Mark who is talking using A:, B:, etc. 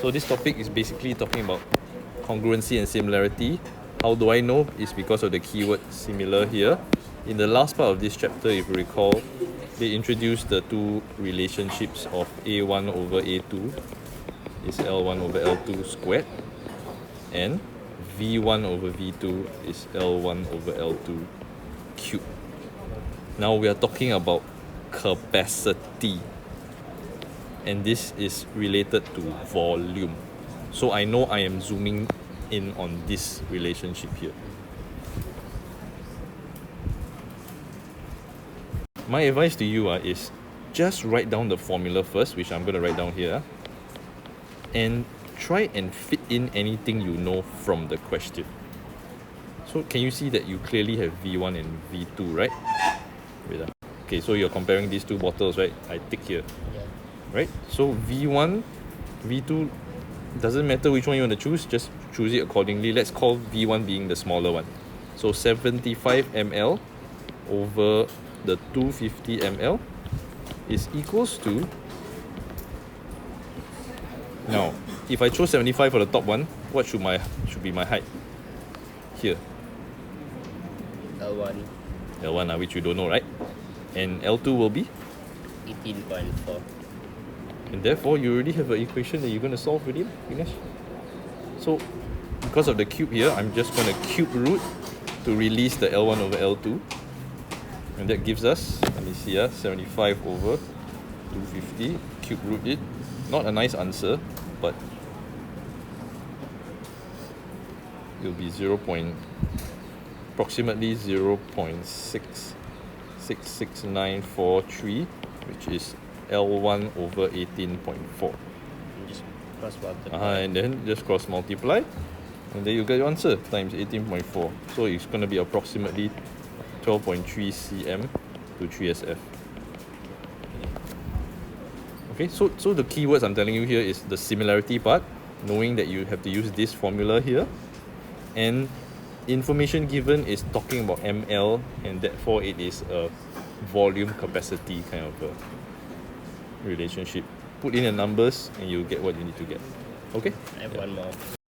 A: So this topic is basically talking about congruency and similarity. How do I know? It's because of the keyword similar here. In the last part of this chapter, if you recall, they introduced the two relationships of A1 over A2 is L1 over L2 squared, and V1 over V2 is L1 over L2 cubed. Now we are talking about capacity, and this is related to volume. So I know I am zooming in on this relationship here. My advice to you is just write down the formula first, which I'm going to write down here, and try and fit in anything you know from the question. So can you see that you clearly have V1 and V2, right? Wait, okay, so you're comparing these two bottles, right? I tick here.
B: Yeah.
A: Right? So V1, V2, doesn't matter which one you want to choose, just choose it accordingly. Let's call V1 being the smaller one. So 75 ml over the 250 ml is equals to, now if I chose 75 for the top one, what should be my height here?
B: L1,
A: which you don't know, right? And L2 will be
B: 18.4.
A: and therefore you already have an equation that you're going to solve with it, Vinesh. So because of the cube here, I'm just going to cube root to release the L1 over L2, and that gives us, let me see, 75 over 250, cube root it. Not a nice answer, but it'll be approximately 0.66943, which is L1 over 18.4.
B: Just cross multiply.
A: And then just cross multiply, and then you get your answer times 18.4. So it's going to be approximately 12.3 cm to 3 SF. Okay, so the keywords I'm telling you here is the similarity part, knowing that you have to use this formula here, and information given is talking about ml, and therefore it is a volume capacity kind of a relationship. Put in the numbers and you get what you need to get. Okay?
B: I have one more.